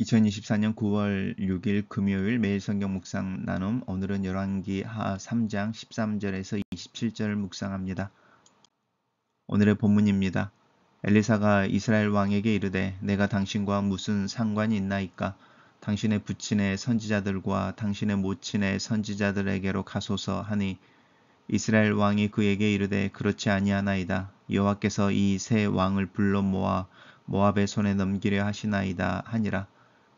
2024년 9월 6일 금요일 매일 성경 묵상 나눔. 오늘은 열왕기 하 3장 13절에서 27절을 묵상합니다. 오늘의 본문입니다. 엘리사가 이스라엘 왕에게 이르되 내가 당신과 무슨 상관이 있나이까? 당신의 부친의 선지자들과 당신의 모친의 선지자들에게로 가소서 하니 이스라엘 왕이 그에게 이르되 그렇지 아니하나이다. 여호와께서 이 세 왕을 불러 모아 모압의 손에 넘기려 하시나이다 하니라.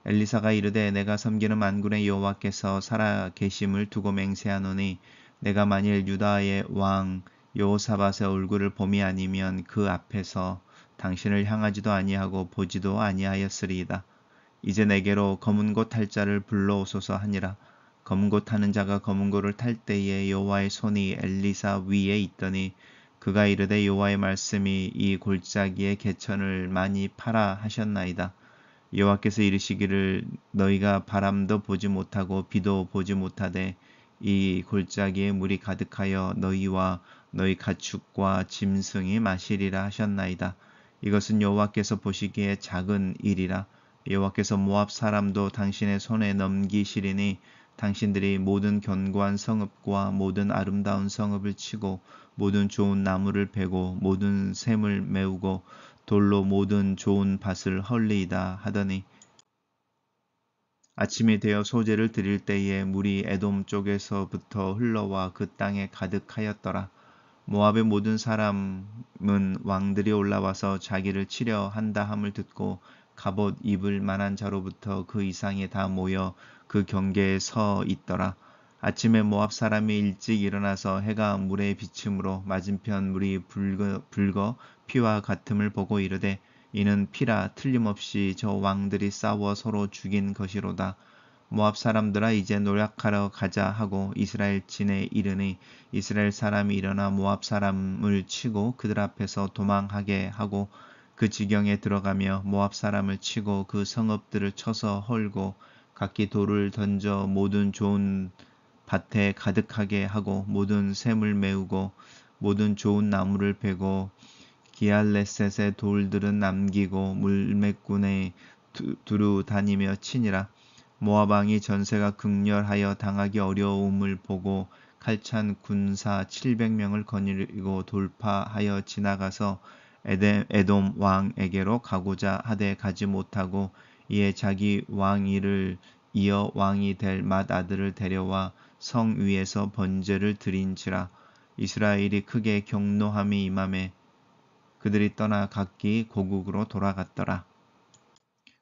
엘리사가 이르되 내가 섬기는 만군의 여호와께서 살아 계심을 두고 맹세하노니 내가 만일 유다의 왕 여호사밧의 얼굴을 봄이 아니면 그 앞에서 당신을 향하지도 아니하고 보지도 아니하였으리이다. 이제 내게로 검은 고 탈 자를 불러오소서 하니라. 검은 고 타는 자가 검은 고를 탈 때에 여호와의 손이 엘리사 위에 있더니 그가 이르되 여호와의 말씀이 이 골짜기의 개천을 많이 파라 하셨나이다. 여호와께서 이르시기를 너희가 바람도 보지 못하고 비도 보지 못하되 이 골짜기에 물이 가득하여 너희와 너희 가축과 짐승이 마시리라 하셨나이다. 이것은 여호와께서 보시기에 작은 일이라. 여호와께서 모압 사람도 당신의 손에 넘기시리니 당신들이 모든 견고한 성읍과 모든 아름다운 성읍을 치고 모든 좋은 나무를 베고 모든 샘을 메우고 돌로 모든 좋은 밭을 헐리이다 하더니 아침이 되어 소재를 드릴 때에 물이 에돔 쪽에서부터 흘러와 그 땅에 가득하였더라. 모압의 모든 사람은 왕들이 올라와서 자기를 치려 한다 함을 듣고 갑옷 입을 만한 자로부터 그 이상이 다 모여 그 경계에 서 있더라. 아침에 모압 사람이 일찍 일어나서 해가 물에 비침으로 맞은편 물이 붉어 피와 같음을 보고 이르되 이는 피라 틀림없이 저 왕들이 싸워 서로 죽인 것이로다. 모압 사람들아 이제 노력하러 가자 하고 이스라엘 진에 이르니 이스라엘 사람이 일어나 모압 사람을 치고 그들 앞에서 도망하게 하고 그 지경에 들어가며 모압 사람을 치고 그 성읍들을 쳐서 헐고 각기 돌을 던져 모든 좋은 밭에 가득하게 하고 모든 샘을 메우고 모든 좋은 나무를 베고 기알레셋의 돌들은 남기고 물매꾼에 두루 다니며 치니라. 모압 왕이 전세가 극렬하여 당하기 어려움을 보고 칼찬 군사 700명을 거느리고 돌파하여 지나가서 에돔 왕에게로 가고자 하되 가지 못하고 이에 자기 왕위를 이어 왕이 될 맏아들을 데려와 성 위에서 번제를 드린지라. 이스라엘이 크게 경노함이 임하매 그들이 떠나 각기 고국으로 돌아갔더라.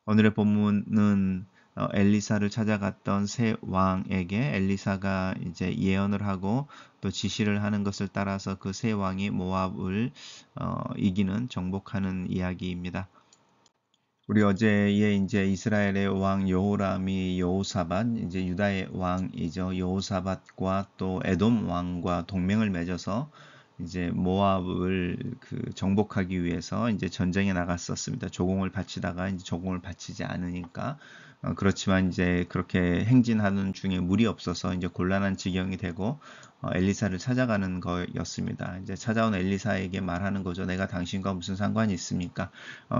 오늘의 본문은 엘리사를 찾아갔던 세 왕에게 엘리사가 이제 예언을 하고 또 지시를 하는 것을 따라서 그 세 왕이 모압을 이기는 정복하는 이야기입니다. 우리 어제에 이제 이스라엘의 왕 여호람이 여호사밧, 이제 유다의 왕이죠. 여호사밧과 또 에돔 왕과 동맹을 맺어서 이제 모압을 정복하기 위해서 이제 전쟁에 나갔었습니다. 조공을 바치다가 이제 조공을 바치지 않으니까 그렇지만 이제 그렇게 행진하는 중에 물이 없어서 이제 곤란한 지경이 되고 엘리사를 찾아가는 거였습니다. 이제 찾아온 엘리사에게 말하는 거죠. 내가 당신과 무슨 상관이 있습니까?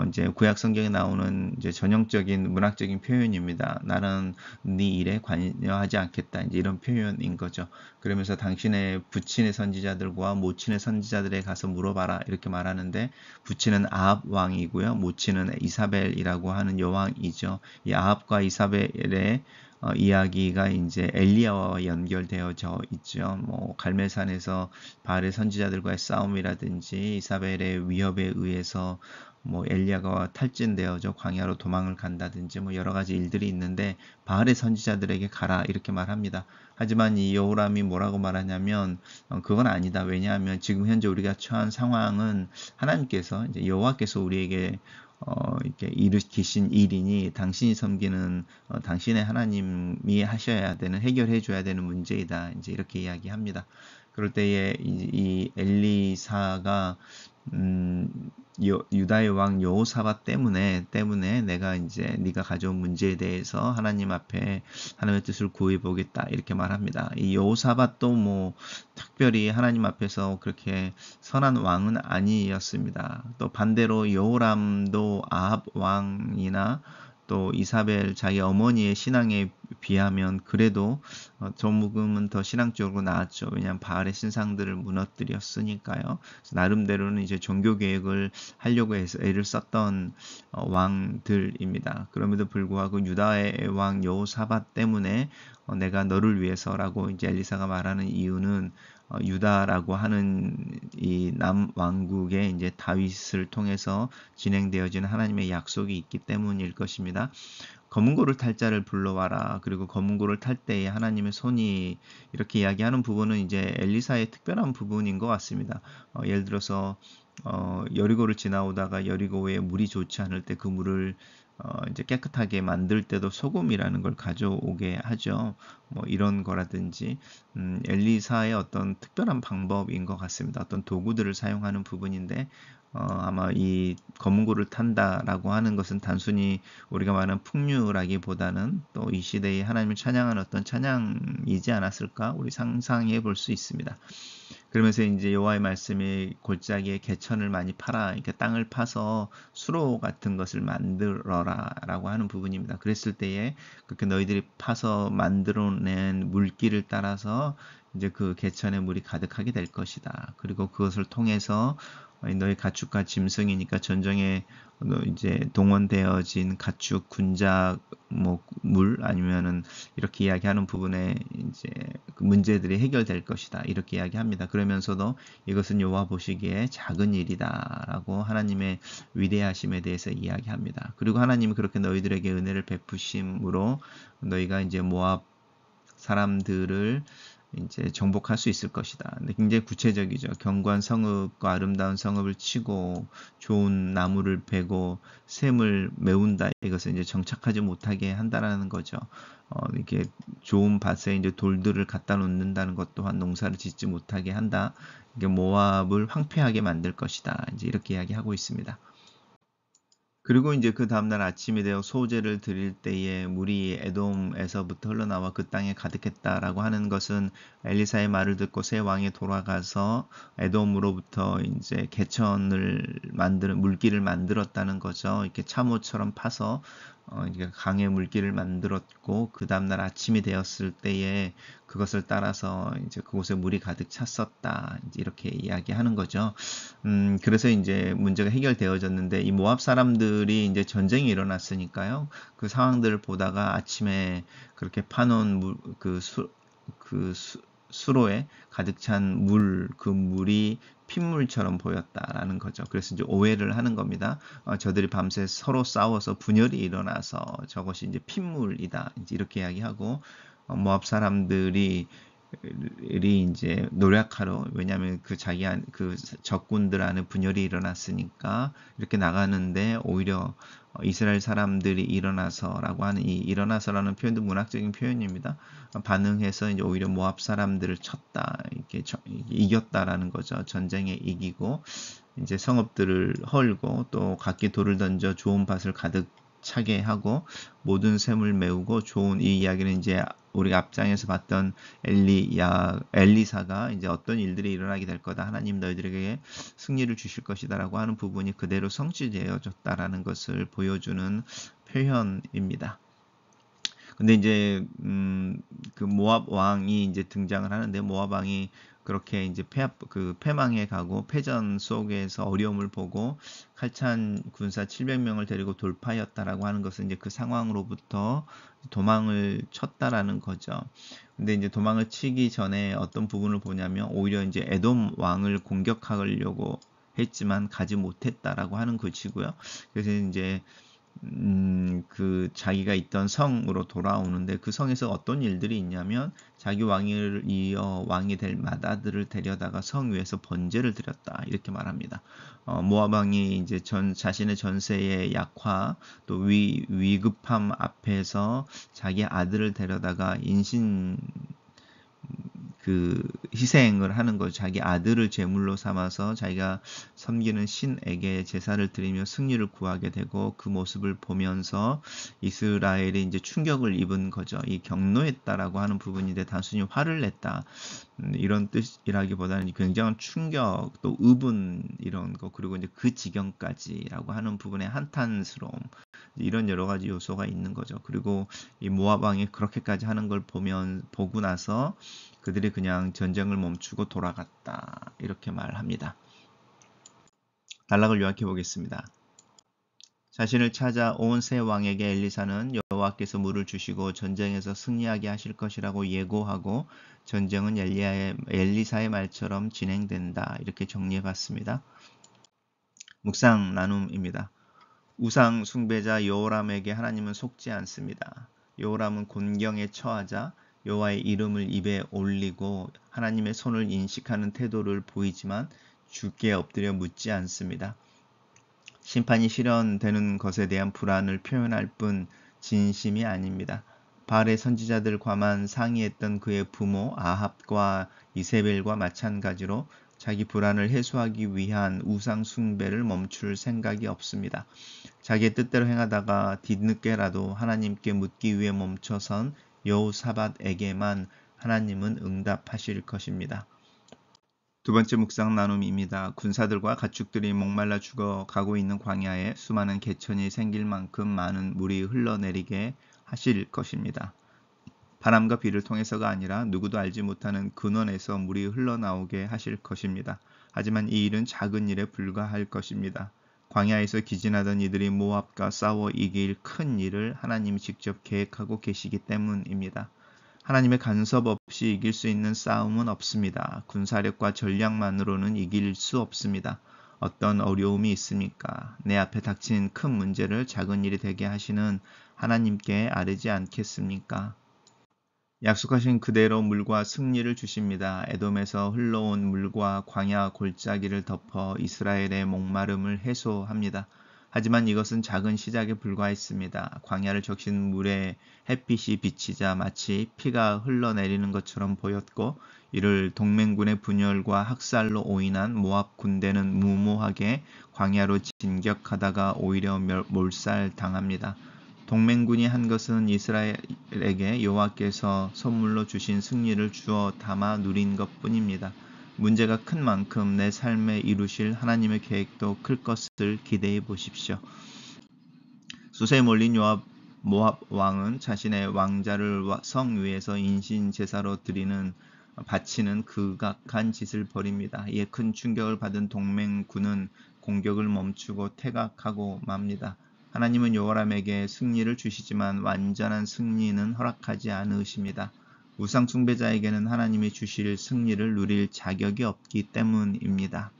이제 구약 성경에 나오는 이제 전형적인 문학적인 표현입니다. 나는 네 일에 관여하지 않겠다. 이제 이런 표현인 거죠. 그러면서 당신의 부친의 선지자들과 모친의 선지자들에 가서 물어봐라 이렇게 말하는데 부친은 아합 왕이고요. 모친은 이사벨이라고 하는 여왕이죠. 이 아합과 이사벨의 이야기가 이제 엘리야와 연결되어져 있죠. 뭐 갈멜산에서 바알의 선지자들과의 싸움이라든지 이사벨의 위협에 의해서 뭐 엘리야가 탈진되어져 광야로 도망을 간다든지 뭐 여러 가지 일들이 있는데 바알의 선지자들에게 가라 이렇게 말합니다. 하지만 이 여호람이 뭐라고 말하냐면 그건 아니다. 왜냐하면 지금 현재 우리가 처한 상황은 하나님께서 이제 여호와께서 우리에게 이렇게 일으키신 일이니 당신이 섬기는 당신의 하나님이 하셔야 되는 해결해 줘야 되는 문제이다. 이제 이렇게 이야기합니다. 그럴 때에 이 엘리사가 유다의 왕 여호사밧 때문에 내가 이제 네가 가져온 문제에 대해서 하나님 앞에 하나님의 뜻을 구해 보겠다 이렇게 말합니다. 이 여호사밧도 뭐 특별히 하나님 앞에서 그렇게 선한 왕은 아니었습니다. 또 반대로 여호람도 아합 왕이나 또 이사벨 자기 어머니의 신앙에 비하면 그래도 조금은 더 신앙적으로 나았죠. 왜냐하면 바알의 신상들을 무너뜨렸으니까요. 그래서 나름대로는 이제 종교 개혁을 하려고 해서 애를 썼던 왕들입니다. 그럼에도 불구하고 유다의 왕 여호사밧 때문에 내가 너를 위해서라고 이제 엘리사가 말하는 이유는 유다라고 하는 이 남왕국의 이제 다윗을 통해서 진행되어지는 하나님의 약속이 있기 때문일 것입니다. 검은 고를 탈 자를 불러와라. 그리고 검은 고를 탈 때에 하나님의 손이 이렇게 이야기하는 부분은 이제 엘리사의 특별한 부분인 것 같습니다. 예를 들어서 여리고를 지나오다가 여리고에 물이 좋지 않을 때 그 물을 이제 깨끗하게 만들 때도 소금이라는 걸 가져오게 하죠. 뭐 이런 거라든지 엘리사의 어떤 특별한 방법인 것 같습니다. 어떤 도구들을 사용하는 부분인데 아마 이 검은고를 탄다라고 하는 것은 단순히 우리가 말하는 풍류라기보다는 또 이 시대에 하나님을 찬양하는 어떤 찬양이지 않았을까 우리 상상해 볼 수 있습니다. 그러면서 이제 여호와의 말씀이 골짜기에 개천을 많이 파라, 이렇게 땅을 파서 수로 같은 것을 만들어라라고 하는 부분입니다. 그랬을 때에 그렇게 너희들이 파서 만들어낸 물길을 따라서 이제 그 개천에 물이 가득하게 될 것이다. 그리고 그것을 통해서 너희 가축과 짐승이니까 전쟁에 이제 동원되어진 가축, 군작, 뭐 물 아니면은 이렇게 이야기하는 부분에 이제 그 문제들이 해결될 것이다. 이렇게 이야기합니다. 그러면서도 이것은 여호와 보시기에 작은 일이다라고 하나님의 위대하심에 대해서 이야기합니다. 그리고 하나님이 그렇게 너희들에게 은혜를 베푸심으로 너희가 이제 모압 사람들을 이제 정복할 수 있을 것이다. 근데 굉장히 구체적이죠. 견고한 성읍과 아름다운 성읍을 치고 좋은 나무를 베고 샘을 메운다. 이것을 이제 정착하지 못하게 한다라는 거죠. 이렇게 좋은 밭에 이제 돌들을 갖다 놓는다는 것 또한 농사를 짓지 못하게 한다. 이게 모압을 황폐하게 만들 것이다. 이제 이렇게 이야기하고 있습니다. 그리고 이제 그 다음날 아침이 되어 소제를 드릴 때에 물이 에돔에서부터 흘러나와 그 땅에 가득했다라고 하는 것은 엘리사의 말을 듣고 새 왕이 돌아가서 에돔으로부터 이제 개천을 만드는 물길을 만들었다는 거죠. 이렇게 참호처럼 파서 이게 강의 물길을 만들었고 그 다음날 아침이 되었을 때에 그것을 따라서 이제 그곳에 물이 가득 찼었다. 이제 이렇게 이야기하는 거죠. 그래서 이제 문제가 해결되어졌는데 이 모압 사람들이 이제 전쟁이 일어났으니까요. 그 상황들을 보다가 아침에 그렇게 파놓은 수로에 가득 찬 그 물이 핏물처럼 보였다라는 거죠. 그래서 이제 오해를 하는 겁니다. 저들이 밤새 서로 싸워서 분열이 일어나서 저것이 이제 핏물이다. 이제 이렇게 이야기하고 모압 사람들이 이제 노력하러 왜냐하면 그 적군들 안에 분열이 일어났으니까 이렇게 나가는데 오히려 이스라엘 사람들이 일어나서라고 하는 이 일어나서라는 표현도 문학적인 표현입니다. 반응해서 이제 오히려 모압 사람들을 쳤다 이렇게 이겼다라는 거죠. 전쟁에 이기고 이제 성읍들을 헐고 또 각기 돌을 던져 좋은 밭을 가득 차게 하고 모든 샘을 메우고 좋은 이 이야기는 이제 우리가 앞장에서 봤던 엘리사가 이제 어떤 일들이 일어나게 될 거다. 하나님 너희들에게 승리를 주실 것이다라고 하는 부분이 그대로 성취되어졌다라는 것을 보여주는 표현입니다. 근데 이제 그 모압 왕이 이제 등장을 하는데 모압 왕이 그렇게 이제 패망해 가고 패전 속에서 어려움을 보고 칼찬 군사 700명을 데리고 돌파하였다라고 하는 것은 이제 그 상황으로부터 도망을 쳤다라는 거죠. 근데 이제 도망을 치기 전에 어떤 부분을 보냐면 오히려 이제 에돔 왕을 공격하려고 했지만 가지 못했다라고 하는 것이고요. 그래서 이제 그 자기가 있던 성으로 돌아오는데 그 성에서 어떤 일들이 있냐면 자기 왕을 이어 왕이 될 맏아들을 데려다가 성 위에서 번제를 드렸다 이렇게 말합니다. 모압 왕이 이제 자신의 전세의 약화 또 위급함 앞에서 자기 아들을 데려다가 희생을 하는 거죠. 자기 아들을 제물로 삼아서 자기가 섬기는 신에게 제사를 드리며 승리를 구하게 되고 그 모습을 보면서 이스라엘이 이제 충격을 입은 거죠. 이 경노했다라고 하는 부분인데 단순히 화를 냈다. 이런 뜻이라기보다는 굉장한 충격 또 의분 이런 거 그리고 이제 그 지경까지라고 하는 부분의 한탄스러움 이런 여러 가지 요소가 있는 거죠. 그리고 이 모압 왕이 그렇게까지 하는 걸 보고 나서 그들이 그냥 전쟁을 멈추고 돌아갔다. 이렇게 말합니다. 단락을 요약해 보겠습니다. 자신을 찾아온 새 왕에게 엘리사는 여호와께서 물을 주시고 전쟁에서 승리하게 하실 것이라고 예고하고 전쟁은 엘리사의 말처럼 진행된다. 이렇게 정리해 봤습니다. 묵상 나눔입니다. 우상 숭배자 여호람에게 하나님은 속지 않습니다. 여호람은 곤경에 처하자 여호와의 이름을 입에 올리고 하나님의 손을 인식하는 태도를 보이지만 주께 엎드려 묻지 않습니다. 심판이 실현되는 것에 대한 불안을 표현할 뿐 진심이 아닙니다. 바알의 선지자들과만 상의했던 그의 부모 아합과 이세벨과 마찬가지로 자기 불안을 해소하기 위한 우상 숭배를 멈출 생각이 없습니다. 자기의 뜻대로 행하다가 뒤늦게라도 하나님께 묻기 위해 멈춰선 여호사밧에게만 하나님은 응답하실 것입니다. 두 번째 묵상 나눔입니다. 군사들과 가축들이 목말라 죽어가고 있는 광야에 수많은 개천이 생길 만큼 많은 물이 흘러내리게 하실 것입니다. 바람과 비를 통해서가 아니라 누구도 알지 못하는 근원에서 물이 흘러나오게 하실 것입니다. 하지만 이 일은 작은 일에 불과할 것입니다. 광야에서 기진하던 이들이 모압과 싸워 이길 큰 일을 하나님이 직접 계획하고 계시기 때문입니다. 하나님의 간섭 없이 이길 수 있는 싸움은 없습니다. 군사력과 전략만으로는 이길 수 없습니다. 어떤 어려움이 있습니까? 내 앞에 닥친 큰 문제를 작은 일이 되게 하시는 하나님께 아뢰지 않겠습니까? 약속하신 그대로 물과 승리를 주십니다. 에돔에서 흘러온 물과 광야 골짜기를 덮어 이스라엘의 목마름을 해소합니다. 하지만 이것은 작은 시작에 불과했습니다. 광야를 적신 물에 햇빛이 비치자 마치 피가 흘러내리는 것처럼 보였고 이를 동맹군의 분열과 학살로 오인한 모압 군대는 무모하게 광야로 진격하다가 오히려 몰살당합니다. 동맹군이 한 것은 이스라엘에게 여호와께서 선물로 주신 승리를 주어 담아 누린 것뿐입니다. 문제가 큰 만큼 내 삶에 이루실 하나님의 계획도 클 것을 기대해 보십시오. 수세에 몰린 모압 왕은 자신의 왕자를 성 위에서 인신 제사로 바치는 극악한 짓을 벌입니다. 이에 큰 충격을 받은 동맹군은 공격을 멈추고 퇴각하고 맙니다. 하나님은 여호람에게 승리를 주시지만 완전한 승리는 허락하지 않으십니다. 우상 숭배자에게는 하나님이 주실 승리를 누릴 자격이 없기 때문입니다.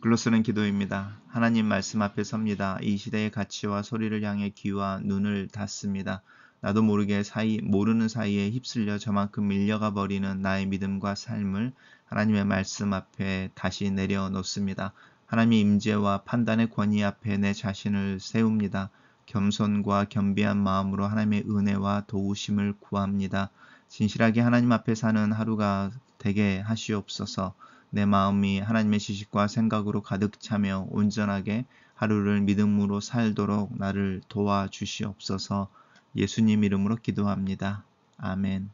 글로 쓰는 기도입니다. 하나님 말씀 앞에 섭니다. 이 시대의 가치와 소리를 향해 귀와 눈을 닫습니다. 나도 모르는 사이에 휩쓸려 저만큼 밀려가 버리는 나의 믿음과 삶을 하나님의 말씀 앞에 다시 내려놓습니다. 하나님의 임재와 판단의 권위 앞에 내 자신을 세웁니다. 겸손과 겸비한 마음으로 하나님의 은혜와 도우심을 구합니다. 진실하게 하나님 앞에 사는 하루가 되게 하시옵소서. 내 마음이 하나님의 지식과 생각으로 가득 차며 온전하게 하루를 믿음으로 살도록 나를 도와주시옵소서. 예수님 이름으로 기도합니다. 아멘.